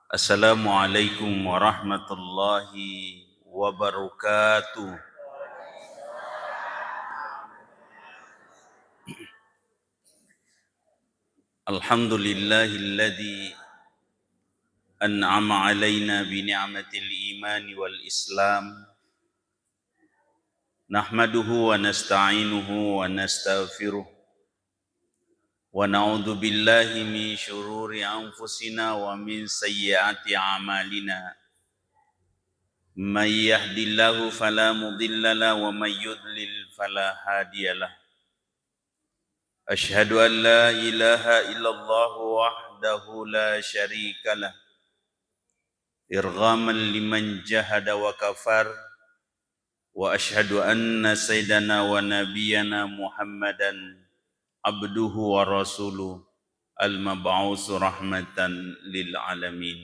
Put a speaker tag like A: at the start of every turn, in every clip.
A: Assalamualaikum warahmatullahi wabarakatuh. Alhamdulillahilladzi an'ama alaina bi ni'matil imani wal islam. Nahmaduhu wa nasta'inuhu wa nastaghfiruh. Wa na'udzu billahi min syururi anfusina wa min sayyiati a'malina. May yahdihillahu fala mudilla lahu wa may yudlil fala hadiyalah. Asyhadu an la ilaha illallah wahdahu la syarika lah irghaman liman jahada wa kafar wa asyhadu anna sayyidana wa nabiyyana Muhammadan abduhu wa rasuluh al-mab'us rahmatan lil alamin.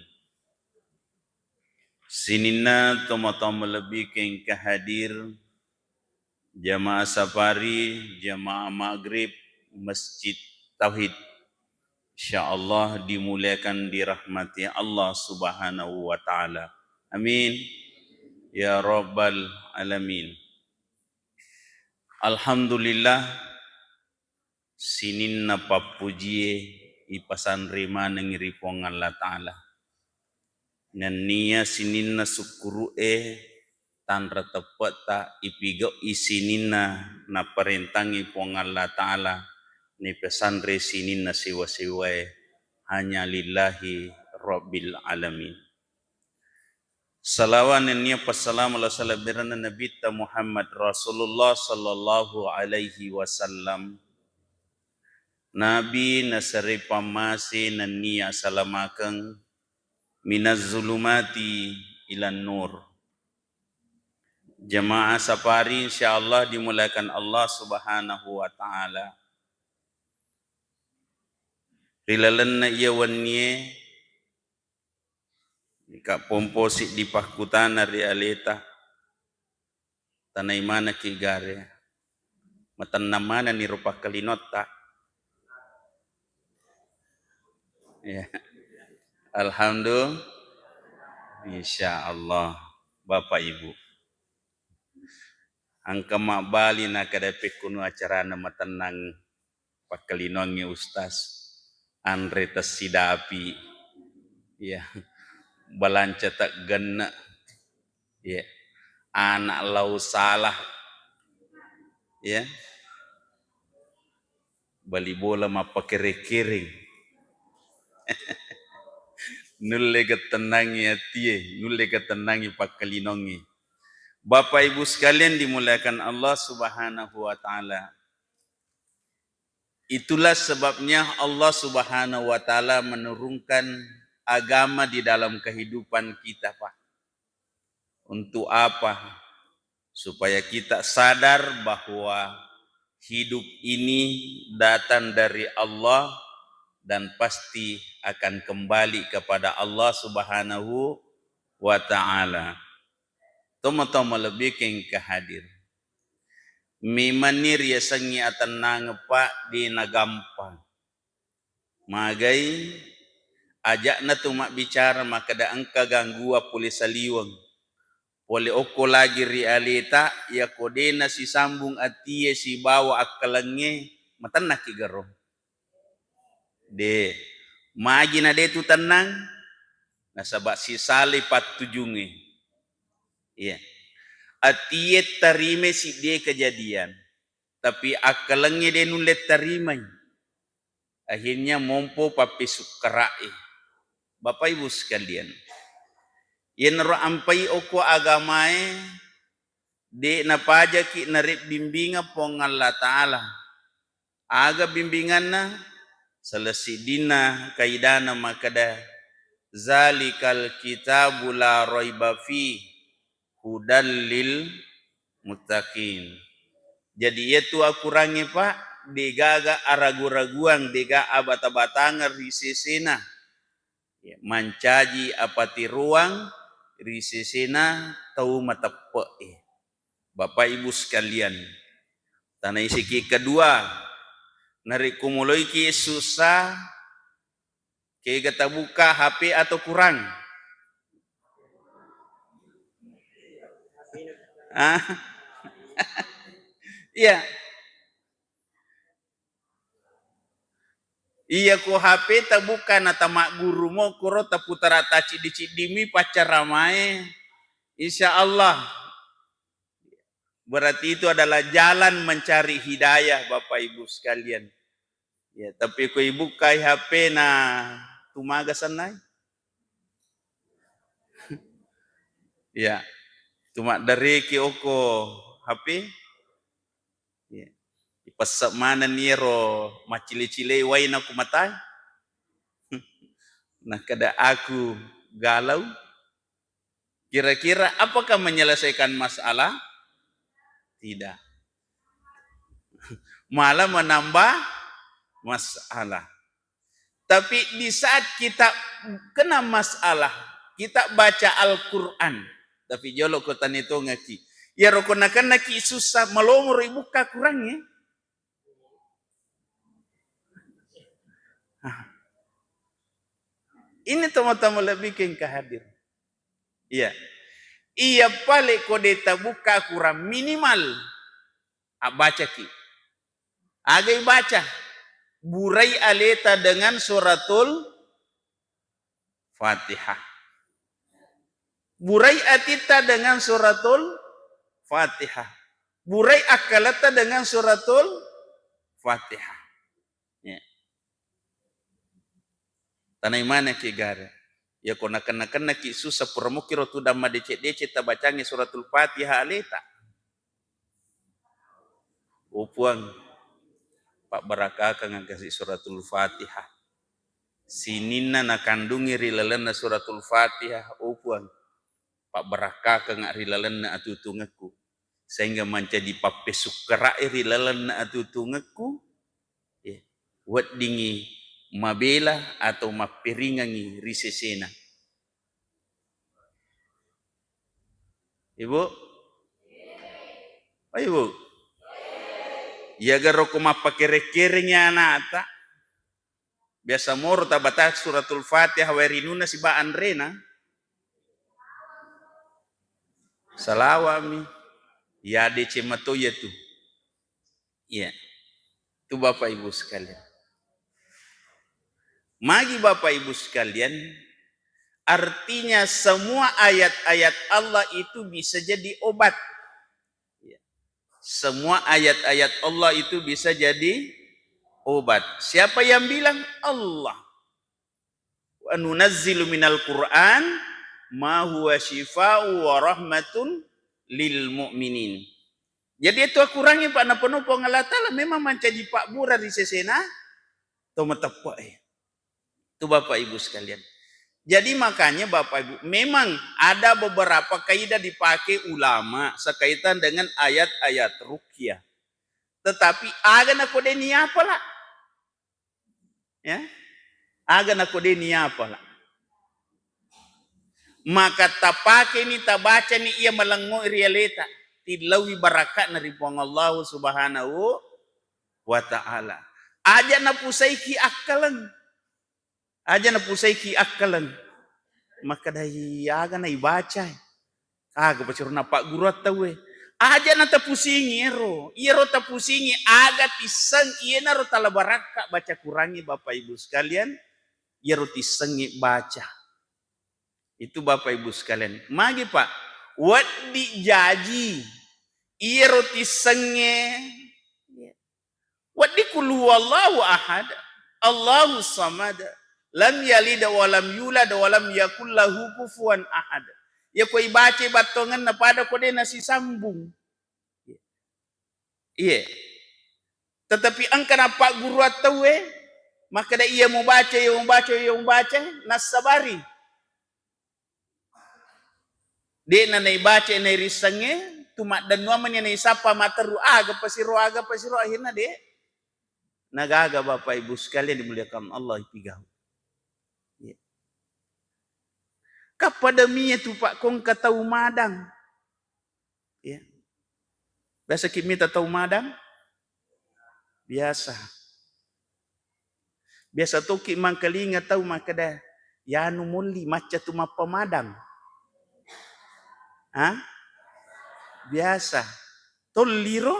A: Sinina toma-toma lebih keng kehadir jamaah safari, jamaah maghrib Masjid Tauhid, insyaallah dimuliakan dirahmati Allah Subhanahu wa taala. Amin ya rabbal alamin. Alhamdulillah sininna papujie ipasan rima nengiri pong Allah taala. Nania sininna sukuru tanra tepat ta ipigo isininna na perintangi pong Allah taala. Ni pesantren sini nasiwa-siwa hanya lillahi rabbil alamin. Salawan niya passalam ala salabirana Nabi Muhammad Rasulullah sallallahu alaihi wasallam. Nabi nasari pamasi niya salamakang minaz zulumati ilan nur. Jamaah safari insyaallah dimulakan Allah Subhanahu wa taala. Rilalan na iya wanye ika pomposi di pahkutana ri aleta tanay mana kigare matannamana ni rupa kalinota ya. Alhamdulillah insyaallah Bapak Ibu angka makbali na kadapi kuno acara na matanang pakalinongi Ustaz Andre Tasidapi ya balanca tak gena ya anak lau salah ya bali bola mapakere-kering nulle ketenangi atie nulle ketenangi pakalinongi. Bapak Ibu sekalian dimuliakan Allah Subhanahu wa taala. Itulah sebabnya Allah Subhanahu wa taala menurunkan agama di dalam kehidupan kita, Pak. Untuk apa? Supaya kita sadar bahwa hidup ini datang dari Allah dan pasti akan kembali kepada Allah Subhanahu wa taala. Toma-toma lebih keng kehadir. Mimanir ya sangi atanang pak di nagampang. Magai ajak na tumak bicara maka da angka ganggua puli saliwang. Poli oko lagi realita ya kodena si sambung atie si bawa akalange matana kigaro. De magi na de tu tenang nasabak si sali patujungi. Iya. Atie tarime si dia kejadian. Tapi akalangnya dia nulet tarimai. Akhirnya mompo papi sukarai. Bapak Ibu sekalian. Yang ampai oko agamae. De napajaki narip bimbinga pong Allah Ta'ala. Aga bimbingan na. Salasidina kaidana makada. Zalikal kitabu la raiba fi. Hudallil muttaqin. Jadi itu aku rangi Pak degaga aragu-raguang dega abata-batangan risisina ya, mancaji apati ruang risisina tau matape Bapak Ibu sekalian tanah isiki kedua nari kumuloi ki susah Kita buka HP atau kurang? Ah, iya. Iya ko HP tabuka na tamak guru mo kuro taputara taci dicidimi pacar ramai. Insya Allah. Berarti itu adalah jalan mencari hidayah Bapak Ibu sekalian. Ya, tapi ko ibu kai HP na tumaga sanai. Ya, cuma dari ki oko HP. Ya. Ipasak mana niro macile-cile wai na kumatai. Nah, kada aku galau. Kira-kira apakah menyelesaikan masalah? Tidak. Malah menambah masalah. Tapi di saat kita kena masalah, kita baca Al-Quran. Tapi jolo kotan itu ngaki. Ya rokonakan naki susah melomor ibuka kurangnya. Ini teman-teman lebih kehadir. Iya. Iya paling kode buka kurang minimal. Baca ki. Agai baca. Burai aleta dengan suratul Fatihah. Burai atita dengan suratul Fatihah. Burai akalata dengan suratul Fatihah. Ya. Tanai mana ki gara? Ya kona kena ki susah pramukiro tu damma decet tabacangi suratul Fatihah aleta. Upuang Pak Baraka kang kasih suratul Fatihah. Sinina na kandungi rilalana suratul Fatihah upuang. Pak Baraka kang rilalana atutungaku. Sehingga menjadi pape sukra rilalana atutungaku. Ya. Wat dingi mabela atau mapiringangi risesena. Ibu? Oh, Ibu? Ya garo kuma pakere-kerenya anata. Biasa moro tabata suratul Fatihah warinuna si ba Andrena. Salawami. Ya DC mato ya tu. Iya. Itu Bapak Ibu sekalian. Magi Bapak Ibu sekalian, artinya semua ayat-ayat Allah itu bisa jadi obat. Semua ayat-ayat Allah itu bisa jadi obat. Siapa yang bilang? Allah. Wa nunazzilu minal Qur'an ma huwa syifa'u wa rahmatun lil mu'minin. Jadi itu kurangi Pak na penuh pengalatala memang menjadi Pak Bura di sesena atau metapa itu Bapak Ibu sekalian. Jadi makanya Bapak Ibu memang ada beberapa kaidah dipakai ulama sekaitan dengan ayat-ayat ruqyah. Tetapi agak nak kode ni apa lah? Ya, agak nak kode ni apa lah? Maka tapake ni tabaca ni ia melengo realita. Tilawi barakat dari Allah Subhanahu wa ta'ala. Aja na pusai ki akalan. Aja na pusai ki akalan. Maka dahi aga na ibaca. Aga paciro na Pak Guru tahu. Aja na tapusingi ero. Iro tapusingi aga tisang iya na ro talabaraka baca kurangi Bapak Ibu sekalian. Iro tisangi baca. Itu Bapak Ibu sekalian. Magi Pak. Wadi jaji. Iro tisangi. Wadi kulu wallahu ahad. Allahu samad. Lam yalida walam yulad walam yakul lahu kufuwan ahad. Ya koi baca batongan na pada kode nasi sambung. Iya. Tetapi angka na Pak Guru atau maka da ia mau baca, nasabari. Dia na baca na risange, tumak dan nuaman na isapa mataru aga pasiro akhirnya dia nagaga Bapak Ibu sekalian dimuliakan Allah ipigau. Kepada mie tu Pak kong katau madang. Ya. Biasa kita tahu madang? Biasa. Biasa toki mangkalinga tahu makada. Yanu muli maca tu mapamadang. Ha? Biasa. Toliro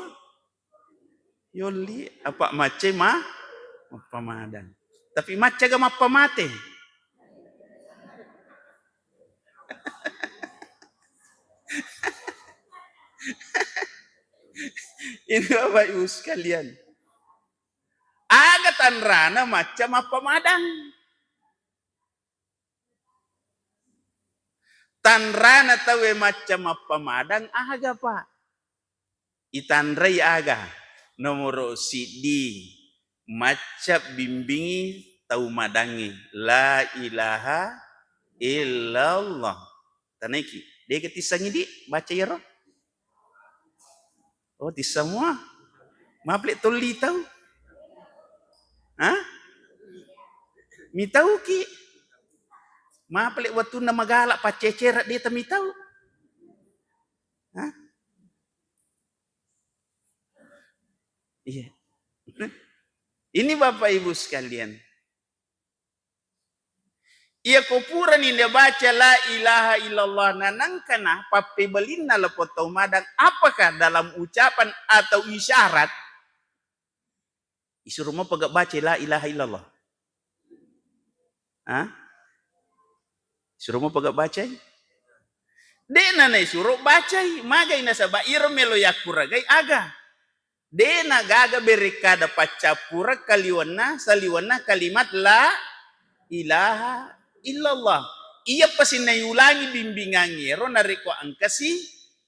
A: yoli apa mace mapamadang. Tapi maca ga mapamate. Ini Bapak Ibu sekalian. Aga tanrana maca mapamadang. Tanrana tawe maca mapamadang aga Pak. Itandrai aga. Nomor sidi maca bimbingi tau madangi la ilaha illallah. Taneki. Dia ketisangi di baca ya roh. Oh di semua. Maplek toli tahu. Hah? Mi tahu ki. Maplek waktu nama galak pacecerat dia temi tahu. Hah? Iya. Ini Bapak Ibu sekalian. Ia kupuran ini baca la ilaha illallah nanangkana pape belinna lepotau madang. Apakah dalam ucapan atau isyarat? Disuruh mau pegak baca la ilaha illallah. Hah? Suruh mau pegak baca? Dena na suruh baca. Magai na sabair melo yakuragai aga. Dena gaga berikada pacapura kaliwana saliwana kalimat la ilaha illallah. Ia pasti nayulangi bimbingan ngero nariko angkasi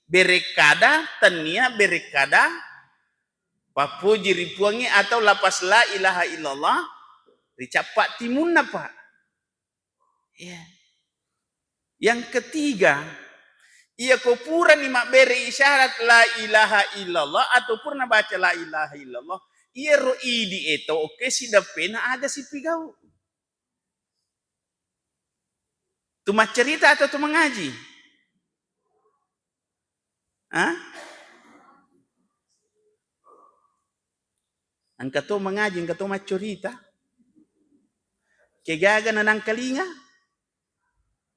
A: berikada tania berikada papuji ripuangi atau lapas la ilaha illallah dicapak timun Pak. Ya. Yang ketiga, ia kupura ni mak beri isyarat la ilaha illallah ataupun na baca la ilaha illallah. Ia ro'i di eto oke si dapena ada si pigau. Tu mak cerita atau tu mengaji? Hah? Angka tu mengaji, angka tu mak cerita. Kegaga na nang kalinga.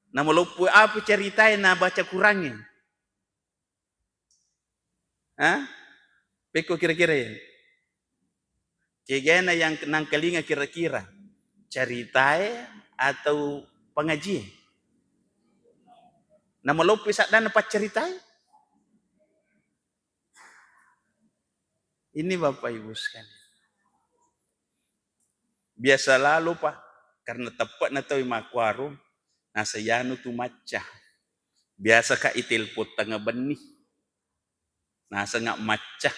A: Na melupu apa ceritain na baca kurangnya. Hah? Peko kira-kira ya? Kegana yang nang kalinga kira-kira ceritain atau pengajian? Na melupu sakdan apa ceritain? Ini Bapak Ibu sekalian. Biasa lalu Pak, karena tepat na tahu makwarum. Nasa yano tu maca. Biasa ka itil po tanga benih. Nasa nga maca.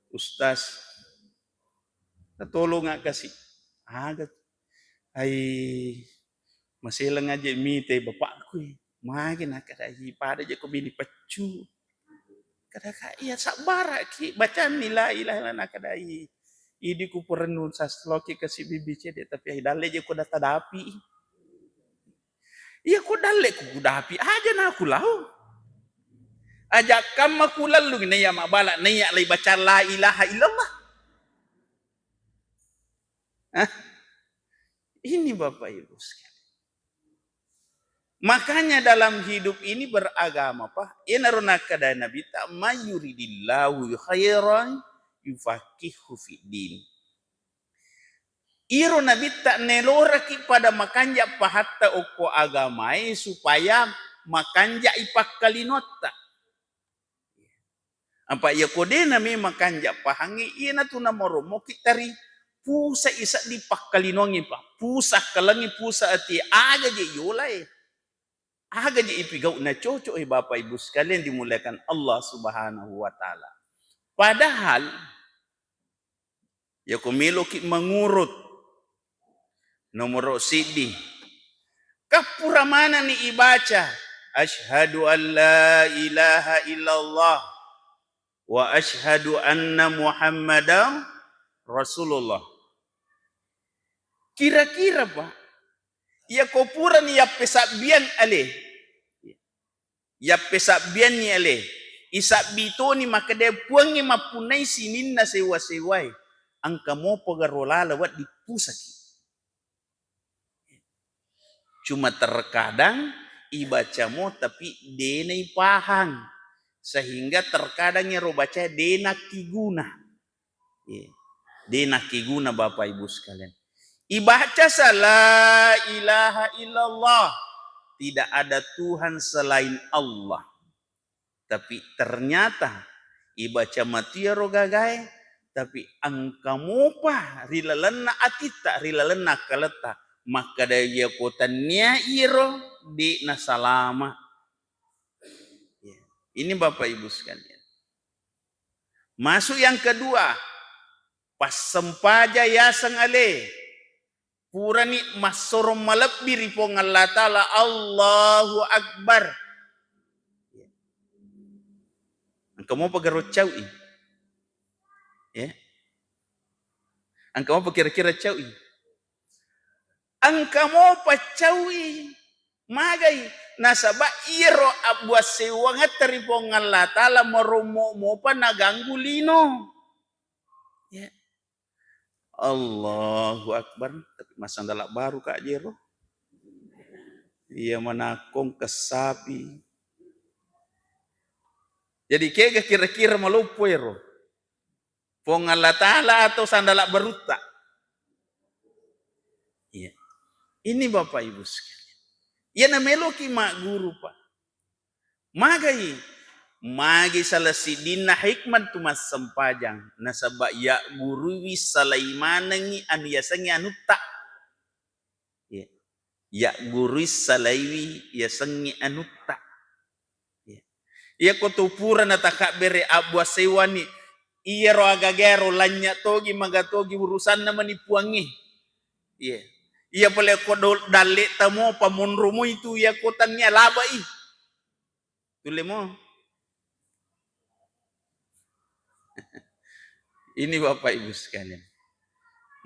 A: Ustaz. Natulong nga kasi. Agat. Ay. Masilang nga dyan mite bapak ko eh. Magin na kadahi. Pada dyan ko binipachu. Kadaka iya sabara ki. Bacaan nila ilah na kadahi. Idi ko po renun sa sloki kasi bibice de. Tapi ay dali dyan ko datadapi. Iya ko dale ko gudapi aja na aku lau. Ajak kam aku lalu ni ya mabala ni ya lay baca la ilaha illallah. Hah? Ini Bapak Ibu sekalian. Makanya dalam hidup ini beragama Pak. Inaruna kada Nabi ta mayuridillahu khairan yufaqihu fiddin. Iro Nabi tak neloraki pada makanja pahatta oko agamai supaya makanja ipak kalinota. Apa ya kode nami makanja pahangi ina tu namoro mo kitari pusa isa di pakkalinongi pa. Pusa kalangi pusa ati aga je yolai. Aga je ipigau na cocok Bapak Ibu sekalian dimuliakan Allah Subhanahu wa taala. Padahal ya kumilo ki mengurut nomor sidi. Kapura mana ni ibaca? Ashhadu an la ilaha illallah wa ashhadu anna Muhammadan Rasulullah. Kira-kira Pak, ya kopura ni ya pesabian ale. Ya pesabian ni ale. Isabito ni makade puangi mapunay sinin na sewa-seway. angka mo pagarola lewat di pusaki. Cuma terkadang ibaca mo tapi denai pahang, sehingga terkadangnya ro baca denak kiguna. Denak kiguna Bapak Ibu sekalian. Ibaca la ilaha illallah, tidak ada Tuhan selain Allah. Tapi ternyata ibaca matia ro gagai, tapi angka mopa rilalena atita rilalena kaleta, maka daya kotanya iro di nasalama. Ini Bapak Ibu sekalian. Masuk yang kedua, pas sempaja yasang ale purani masorom malabiri pong Allah Ta'ala, Allahu Akbar. Angka mau pagarot cawi, ya. Angka mau kira-kira cawi. Angka mau pacawi, magai nasaba iro abwa sewangat teripong Allah Ta'ala maromo mo pa naganggu lino. Ya. Allahu Akbar, tapi masa dalak baru Kak Jero. Ia menakong kesapi. Jadi kira-kira malupo ero. Pong Allah Ta'ala atau sandalak beruta. Iya. Ini Bapak Ibu sekalian. Ya nameloki mak guru Pak. Magai. Magi salah sidina hikmat tumas sempajang. Nasaba ya guru wisalaimanangi anu yasangi anuta. Ya. Ya guru salaiwi yasangi anuta. Ia kotupuran ataka bere abwa sewani iya ro agagero lanya togi magatogi urusan na manipuangi. Iya. Ia pala ko dalit tamo pamunrumo itu ia kotannya labai. Tule mo. Ini Bapak Ibu sekalian.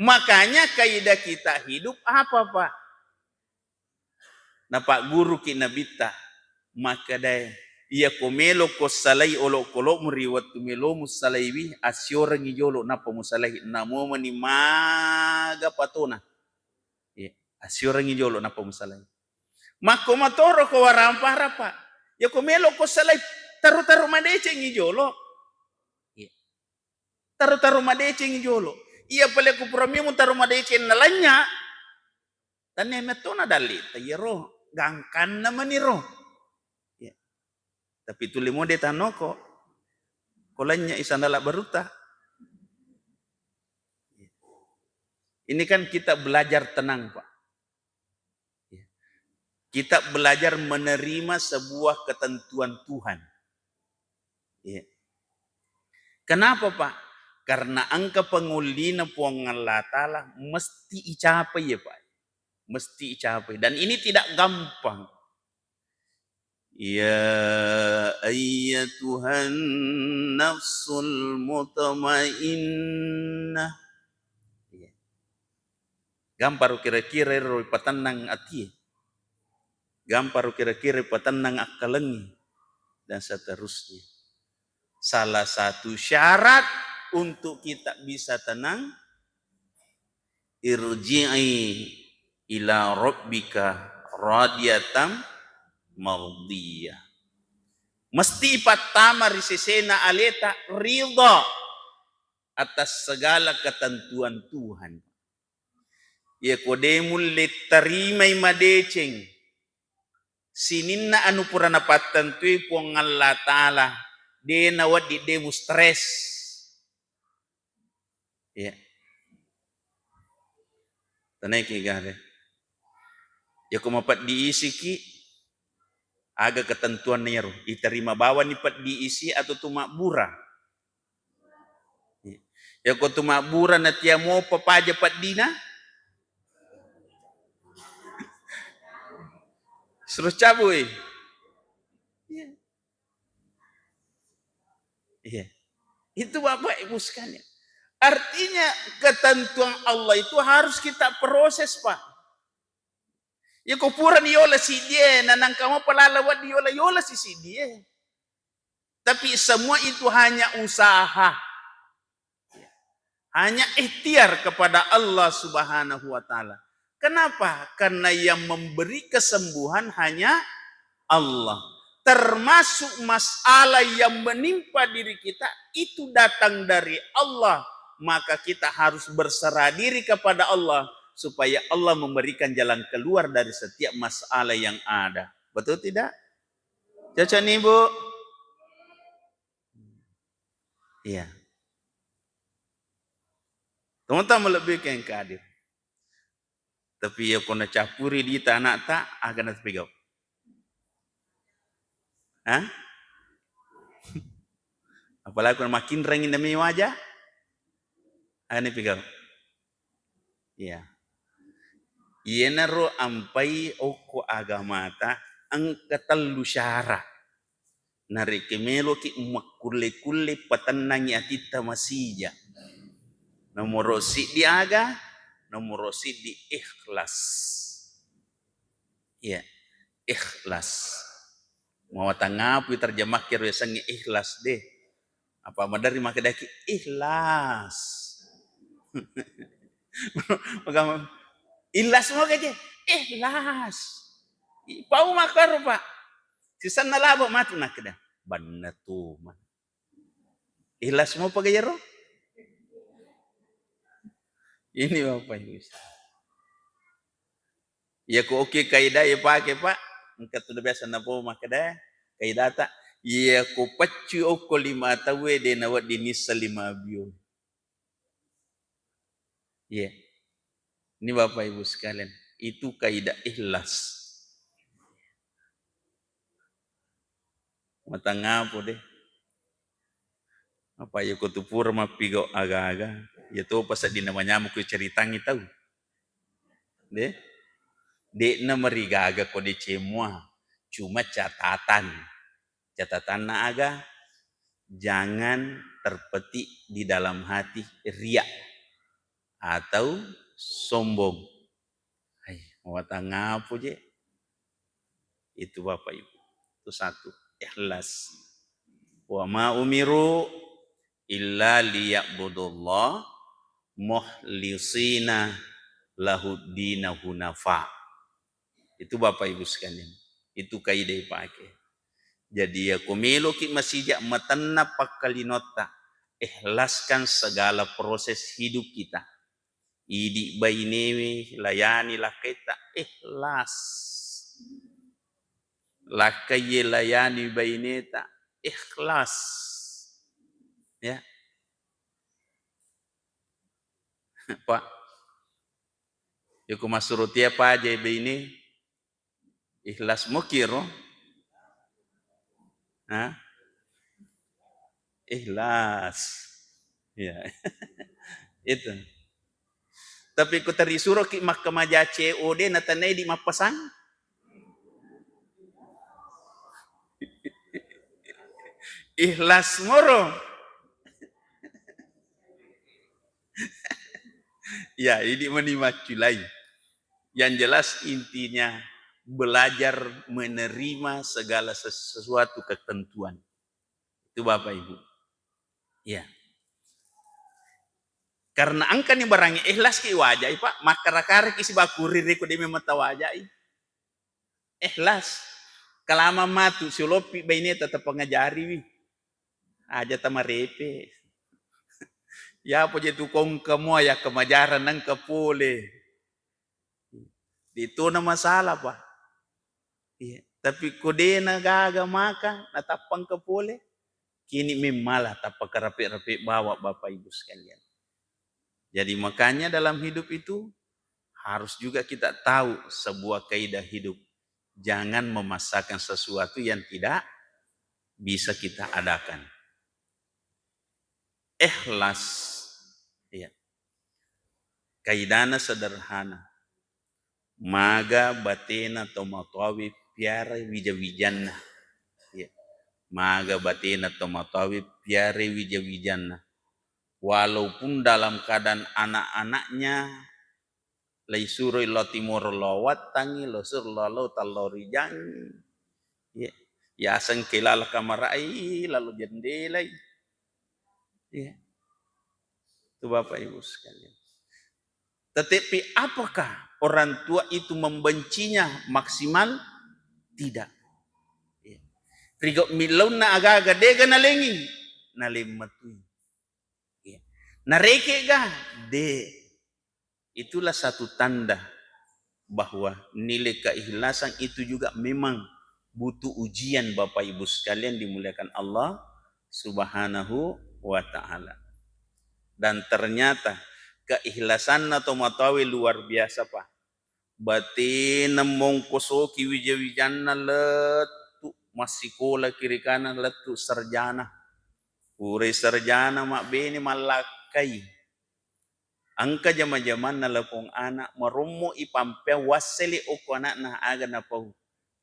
A: Makanya kaidah kita hidup apa Pak? Na Pak Guru kinabita maka dai ia komelo ko salai olo kolo muriwat tumelo musalaiwi asyora ngijolo napa musalai namo mani maga patona. Ya, asyora ngijolo napa musalai. Mako matoro ko warampara Pak. Ya komelo ko salai taru-taru madece ngijolo. Ya. Taru-taru madece ngijolo. Ia pale ko promimu taru madece nalanya. Tane metona dali tayero gangkan naman iro. Tapi tu limo de tanoko kolanya isandala baruta. Ini kan kita belajar tenang Pak. Kita belajar menerima sebuah ketentuan Tuhan. Kenapa Pak? Karena angka pengulina puang Allah Ta'ala mesti icapai ya Pak. Mesti icapai. Dan ini tidak gampang. Ya ayyatuhan nafsul mutmainnah. Gampar kira-kira ro patanang ati. Gampar kira-kira patanang akalengi dan seterusnya. Salah satu syarat untuk kita bisa tenang, irji'i ila rabbika radiyatan mardiyah. Mesti pertama risesena aleta ridha atas segala ketentuan Tuhan. Ya kodemul litarimai madeceng sininna anu purana patentui puang Allah Ta'ala dena wadi demu stres. Ya. Tanai ki gare. Ya kumapat diisi ki aga ketentuan nero diterima bawa nipat diisi atau tumakbura. Ya ko tumakbura na tiya mo papaja pat dina. Suruh cabui. Iya. Itu Bapak Ibu sekalian. Artinya ketentuan Allah itu harus kita proses Pak. Ya kupuran yola si dia, nanang kamu pelalawat yola si dia. Tapi semua itu hanya usaha. Hanya ikhtiar kepada Allah Subhanahu wa taala. Kenapa? Karena yang memberi kesembuhan hanya Allah. Termasuk masalah yang menimpa diri kita itu datang dari Allah. Maka kita harus berserah diri kepada Allah supaya Allah memberikan jalan keluar dari setiap masalah yang ada. Betul tidak? Cocok nih, Bu? Iya. Teman-teman melebihkan kehadir. Tapi ya kena capuri di tanah tak akan terpegau. Hah? Apalagi kalau makin rengin demi wajah, akan terpegau. Iya. Iya naro ampai oko agama ta angkatalu syara. Nari kemelo ki makule-kule patanangi atita masija. Nomor si di aga, nomor si di ikhlas. Iya, ikhlas. Mau tangapu terjemah kira sangi ikhlas deh. Apa madari makadaki ikhlas. Magama ikhlas mo kaje ikhlas. Pau makar Pak. Sisan nalabo matu nakda. Banna tu man. Ikhlas mo pagayaro? Ini Bapak Ibu. Ya ko oke kaidah ya pakai Pak. Engkat sudah biasa na po makada. Kaidah tak. Ya ko pacu o ko 5 tawe de nawat dinis 5 bio. Ya. Ini Bapak Ibu sekalian, itu kaidah ikhlas. Mata ngapo deh. Apa ya ko tupur mapigo aga-aga. Ya to pasal di namanya mo ko ceritangi tahu. Deh. Dek na marigaga ko di cemua. Cuma catatan. Catatan na aga jangan terpetik di dalam hati riak atau sombong. Hai, mata ngapo je? Itu Bapak Ibu. Itu satu, ikhlas. Wa ma umiru illa liya'budullah mukhlisina lahuddina hunafa. Itu Bapak Ibu sekalian. Itu kaidah pakai. Jadi ya kumilo ki masijak matanna pakalinota. Ikhlaskan segala proses hidup kita. Idi bainewi layani laketa ikhlas. Lakaye layani baineta ikhlas. Ya. Pak. Yuko masurutia pa aja ini ikhlas mukiro. Hah? Ikhlas. Ya. Itu. Tapi ku terisuro ki makamaja COD na tanay di mapasang. Ikhlas moro. Ya, ini menimaculai. Yang jelas intinya belajar menerima segala sesuatu ketentuan. Itu Bapak Ibu. Ya. Karena angka ni barangnya ikhlas ki wajah Pak, makarakare ki si bakuri ko di mata wajah. Ikhlas. Kalama matu silopi baine tetap pengajari wi. Aja tamarepe. Ya po je tukong kamo ya kemajaran nang kapole. Itu na masalah Pak. Iya. Tapi kode na gaga maka natapang kapole. Kini memalah tapak rapi-rapi bawa Bapak Ibu sekalian. Jadi makanya dalam hidup itu harus juga kita tahu sebuah kaidah hidup. Jangan memaksakan sesuatu yang tidak bisa kita adakan. Ikhlas. Ya. Kaidana sederhana. Maga batina tomatawi piare wijawijanna. Ya. Maga batina tomatawi piare wijawijanna. Walaupun dalam keadaan anak-anaknya laisuro ilo timur lawat tangi losur lalu talori jangi. Ya. Ya sengkelal kamarai lalu jendelai. Ya. Itu Bapak Ibu sekalian. Tetapi apakah orang tua itu membencinya maksimal? Tidak. Rigo milon na aga-aga dega na lengi na limatu. Nareke ga de. Itulah satu tanda bahwa nilai keikhlasan itu juga memang butuh ujian Bapak Ibu sekalian dimuliakan Allah Subhanahu wa taala. Dan ternyata keikhlasan atau matawi luar biasa Pak. Batin mongkoso kiwijawijana letu masikola kiri kanan letu sarjana. Ure sarjana mak bene malakai. Angka zaman-zaman na lapong anak marumo ipampea waseli oko anak na aga na pau.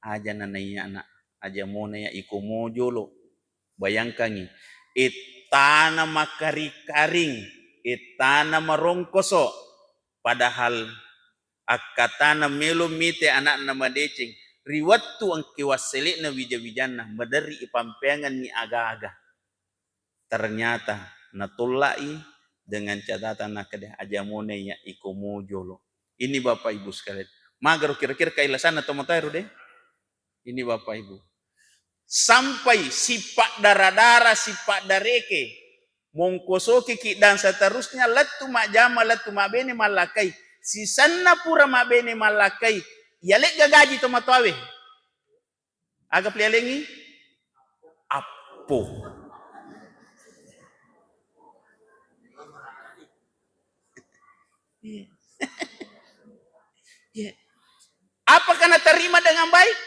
A: Aja na naiya anak. Aja mo na ya iko mo jolo. Bayangkan itana makari-karing. Itana marongkoso. Padahal akatana melo mite anak na madecing. Riwattu ang kiwaseli na wija-wijana. Madari ipampeangan ni aga-aga. Ternyata natulai dengan catatan nak kedeh ajamone ya ikomo jolo. Ini Bapak Ibu sekalian. Magar kira-kira keikhlasan atau mataru deh. Ini Bapak Ibu. Sampai sifat darah-darah, sifat dareke, mongkoso kiki dan seterusnya letu mak jama letu mak bene malakai. Sisanna pura mak bene malakai. Yalek gagaji to matawe. Aga plialengi? Apo. Apakah nak terima dengan baik?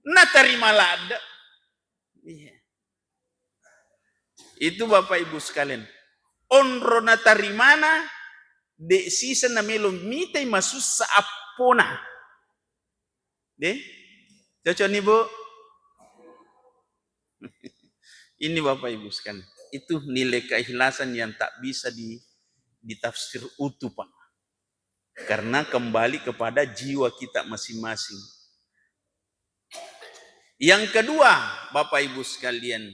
A: Nak terima lada. Itu Bapak Ibu sekalian. Onro na tarimana de sisa na melo mitay masus sa apona. De? Cocok nih Bu? Ini Bapak Ibu sekalian. Itu nilai keikhlasan yang tak bisa ditafsir utuh Pak. Karena kembali kepada jiwa kita masing-masing. Yang kedua, Bapak Ibu sekalian,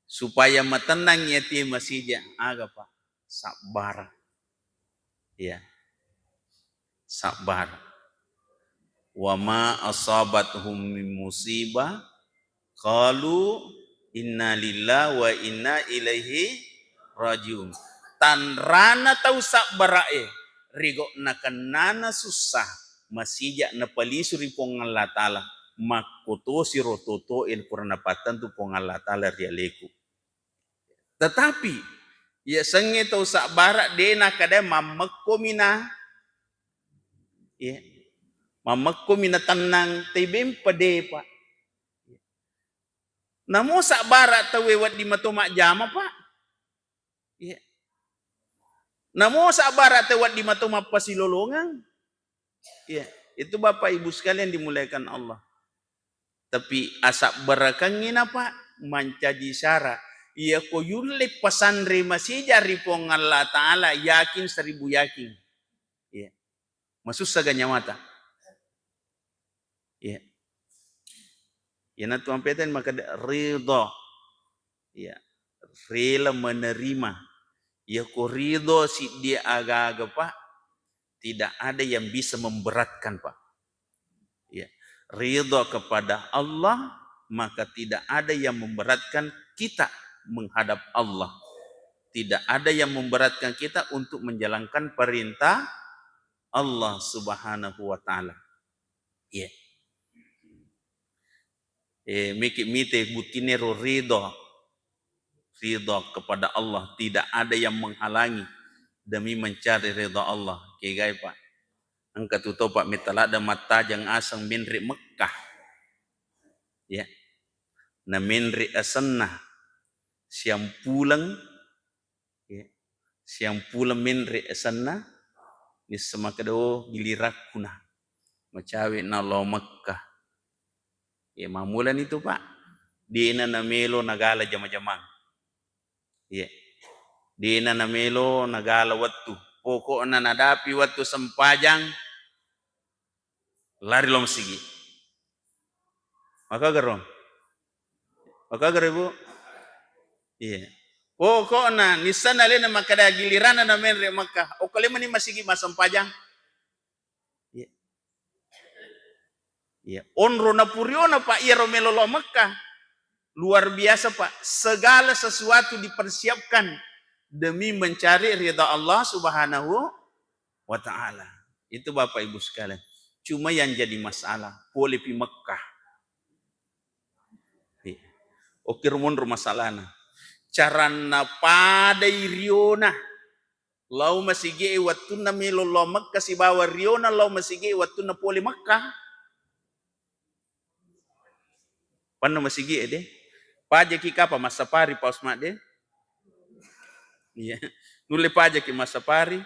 A: supaya matenang yatim masih aga Pak, sabar. Ya. Sabar. Wa ma asabathum min musibah qalu inna lillahi wa inna ilaihi rajiun. Tanrana tau sabarae rigo nakanana susah masija na palisuri pong Allah Ta'ala makoto si rototo in purnapatan tu pong Allah Ta'ala rialeku. Tetapi ya senge tau sabara dena kada mamakkomina ya mamakkomina tanang tebem pade Pak. Namo sabara tau wewat di matomak jama Pak. Ya. Namo sabara tewat di mata pasilolongan. Ya, itu Bapak Ibu sekalian dimuliakan Allah. Tapi asak berakangin apa? Mancaji syara. Ia ko yunle pasandre masih jari pong Allah Ta'ala yakin 1000 yakin. Ya. Masus saganya mata. Ya. Ya na tuan peten maka ridho. Ya. Rela menerima. Ya ko ridho si dia agak-agak Pak. Tidak ada yang bisa memberatkan Pak. Ya. Ridho kepada Allah. Maka tidak ada yang memberatkan kita menghadap Allah. Tidak ada yang memberatkan kita untuk menjalankan perintah Allah Subhanahu wa Ta'ala. Ya. Mite butinero ridho. Ridho kepada Allah. Tidak ada yang menghalangi demi mencari ridha Allah. Kigai Pak. Angkat tuto Pak mitala ada mata jang asang minri Mekah. Ya. Na minri asannah. Siang pulang. Ya. Siang pulang minri asannah. Ni semakado gilirakuna. Macawi na lo Mekah. Ya mamulan itu Pak. Di ina na melo nagala jama-jamang. Ya. Di na melo nagala wattu. Pokok na nadapi wattu sempajang. Lari lom sigi. Maka gerong. Maka geribu. Iya. Oh kok na nisan na na makada giliran na menre Makkah. O kali mani masigi masampajang. Ya. Ya, onro na purio na Pak iya melolo Makkah. Luar biasa Pak. Segala sesuatu dipersiapkan demi mencari ridha Allah Subhanahu wa taala. Itu Bapak Ibu sekalian. Cuma yang jadi masalah boleh pi Makkah. Ya. Oke rumun masalahna. Carana pada riona lau masige watuna melolo Makkah si bawa riona lau masige watuna poli Makkah panna masige de paja ki kapa masapari paus de iya nule paja ki masapari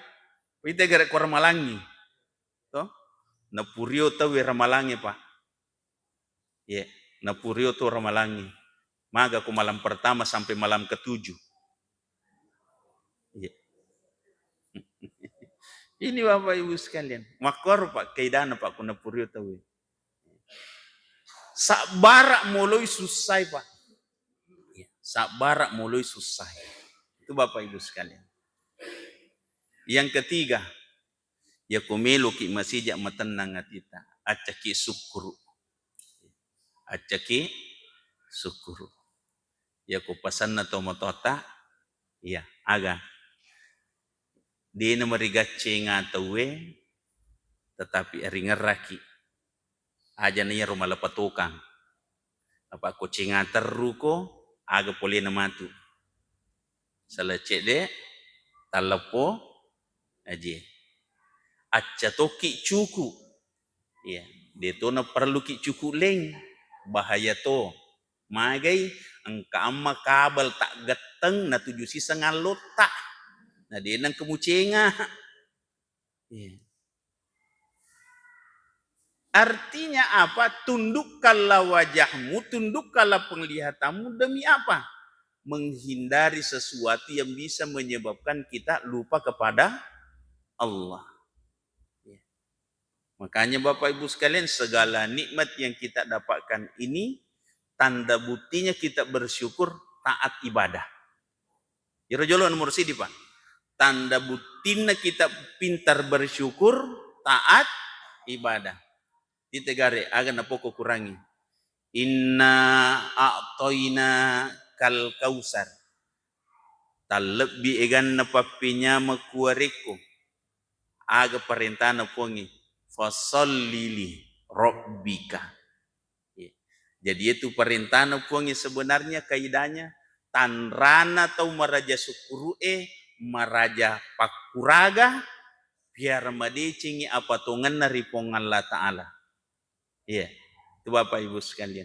A: pite gara ko Ramalangi to na purio ta we Ramalangi Pak iya na purio to Ramalangi maga ku malam pertama sampai malam ke-7 iya. Ini Bapak Ibu sekalian makor Pak kaidana Pak kuna purio ta we sak barak mulai susah Pak. Sak barak mulai susah. Itu Bapak Ibu sekalian. Yang ketiga, ya kumelu ki masih jak matenang atita. Acaki syukuru. Acaki syukuru. Ya ku pasan na tomotota. Ya, aga. Di na marigace nga tawe. Tetapi ari ngeraki. Aja na rumah lepatukang. Apa ko cingater ruko. Aga poli na matu. Salecek de talapo aje. Acca toki cuku. Ya, dia to na perlu ki cuku leng. Bahaya to. Magai angka amma kabel tak geteng na tuju sisa ngalotak. Nah dia nang kemucenga. Ya. Artinya apa? Tundukkanlah wajahmu, tundukkanlah penglihatanmu demi apa? Menghindari sesuatu yang bisa menyebabkan kita lupa kepada Allah. Ya. Makanya Bapak Ibu sekalian segala nikmat yang kita dapatkan ini tanda buktinya kita bersyukur taat ibadah. Ya rojolo nomor sidi Pak. Tanda buktinya kita pintar bersyukur taat ibadah. Di tegare agan na pokok kurangi. Inna a'toina kal kausar. Talebbi egan na papinya makuareko. Aga perintah na pongi. Fasallili rabbika. Jadi itu perintah na pongi sebenarnya kaidahnya. Tanrana atau maraja sukuru'e. Maraja pakuraga. Biar madecingi apa tongan na ripong Allah Ta'ala. Iya, itu Bapak Ibu sekalian.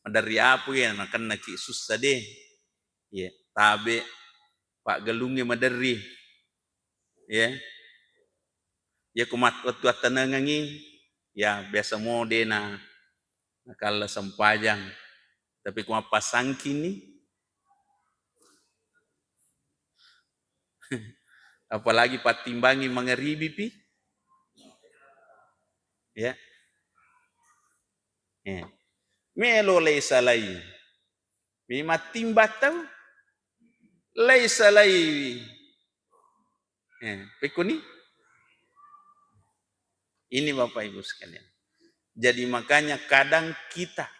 A: Dari apa ya, akan naki susah deh. Iya, tabe Pak Galungnya madari. Ya, ya kumat waktu tenangangi. Ya biasa mode na nakala sempajang. Tapi kuma pasang kini. Apalagi patimbangi mengeribi pi. Ya. Ya. Melo laisa lai. Bima timbatau laisa lai. Pekuni. Ini Bapak Ibu sekalian. Jadi makanya kadang kita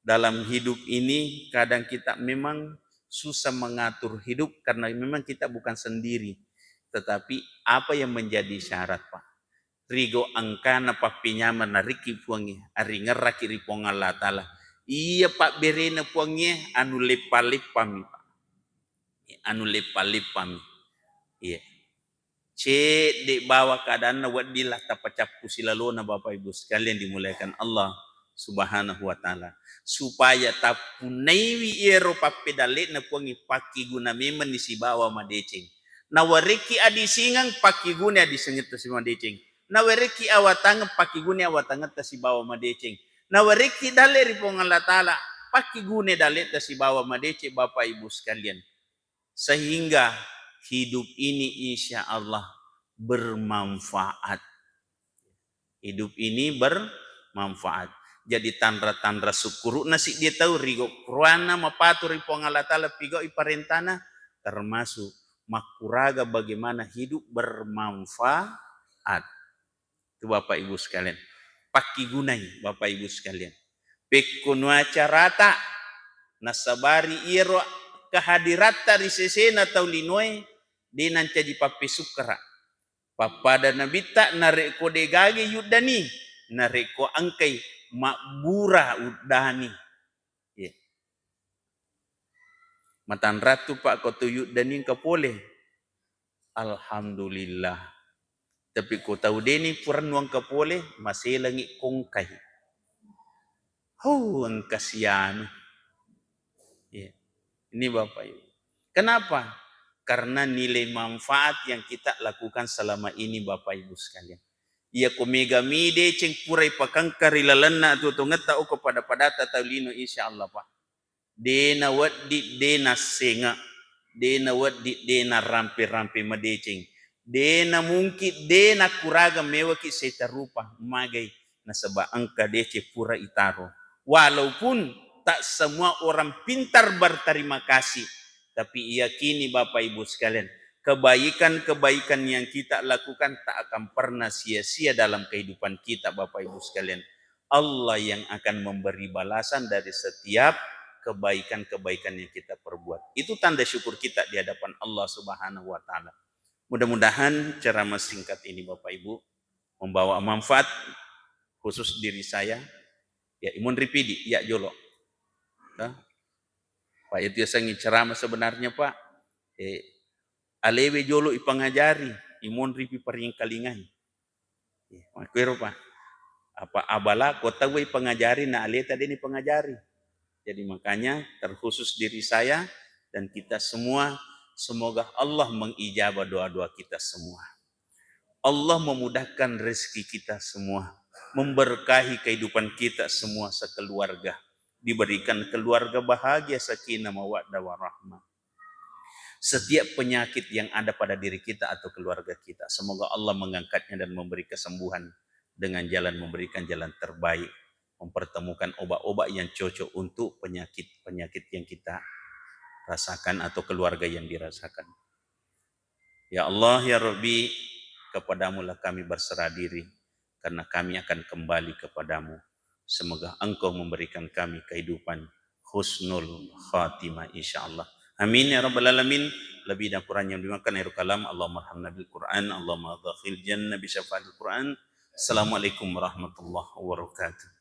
A: dalam hidup ini kadang kita memang susah mengatur hidup karena memang kita bukan sendiri. Tetapi apa yang menjadi syarat Pak? Rigo angkana papinya menariki puangi ari ngeraki ripong Allah Ta'ala. Iya Pak berena puangi anu lepalip pami Pak. Anu lepalip pami. Iya. Cek dek bawa keadaan wadilah tapacapku silalona Bapak Ibu sekalian dimuliakan Allah Subhanahu wa Ta'ala. Supaya tapunaiwi ero papedale na puangi paki guna memen di si bawa madeceng. Nawareki adi singang paki guna adi sengit si madeceng. Nawareki awatang paki gune awatang ta si bawa madeceng. Nawareki dale ripong Allah Ta'ala paki gune dale ta si bawa madeceng Bapak Ibu sekalian. Sehingga hidup ini insya Allah bermanfaat. Hidup ini bermanfaat. Jadi tandra-tandra syukur nasi dia tahu rigo kruana mapatu ripong Allah Ta'ala pigo iparentana termasuk makuraga bagaimana hidup bermanfaat. Itu Bapak Ibu sekalian. Paki gunai Bapak Ibu sekalian. Pekunua carata nasabari iro kehadirata risesena taulinoi dinanca di papi sukra. Papada nabita nareko degage yudani nareko angkai makbura udani. Yeah. Matan ratu Pak koto yudani kapole. Alhamdulillah. Tapi ko tahu deni puran nuang kapole masih langi kongkai. Ang kasihan. Yeah. Ini Bapak Ibu. Kenapa? Karena nilai manfaat yang kita lakukan selama ini Bapak Ibu sekalian. Ia komega mide ceng purai pakangkari lalana tu ngeta o kepada padata taulino insyaallah Pak. Dena waddi dena senga. Dena waddi dena rampe-rampe madeceng. Dena mungkin dena kuraga mewaki setarupa magai nasaba angka dece pura itaro. Walaupun tak semua orang pintar berterima kasih. Tapi yakini Bapak Ibu sekalian, kebaikan-kebaikan yang kita lakukan tak akan pernah sia-sia dalam kehidupan kita Bapak Ibu sekalian. Allah yang akan memberi balasan dari setiap kebaikan-kebaikan yang kita perbuat. Itu tanda syukur kita di hadapan Allah Subhanahu wa taala. Mudah-mudahan ceramah singkat ini Bapak Ibu membawa manfaat khusus diri saya. Ya imun ripidi, ya jolo. Pak itu sangi ceramah sebenarnya Pak. Alewe jolo ipangajari, imun ripi paring kalingan. Makwero Pak. Apa abala kota gue pengajari na ale tadi ini pengajari. Jadi makanya terkhusus diri saya dan kita semua, semoga Allah mengijabah doa-doa kita semua. Allah memudahkan rezeki kita semua, memberkahi kehidupan kita semua sekeluarga. Diberikan keluarga bahagia, sakinah, mawaddah warahmah. Setiap penyakit yang ada pada diri kita atau keluarga kita, semoga Allah mengangkatnya dan memberi kesembuhan dengan jalan memberikan jalan terbaik, mempertemukan obat-obat yang cocok untuk penyakit-penyakit yang kita rasakan atau keluarga yang dirasakan. Ya Allah, ya Rabbi, kepadamu lah kami berserah diri, karena kami akan kembali kepadamu. Semoga Engkau memberikan kami kehidupan husnul khatimah insyaallah. Amin ya rabbal alamin. Lebih dan kurang yang dimakan air kalam. Allahumma arhamna bil Quran, Allahumma adkhil jannah bi syafaatil Quran. Assalamualaikum warahmatullahi wabarakatuh.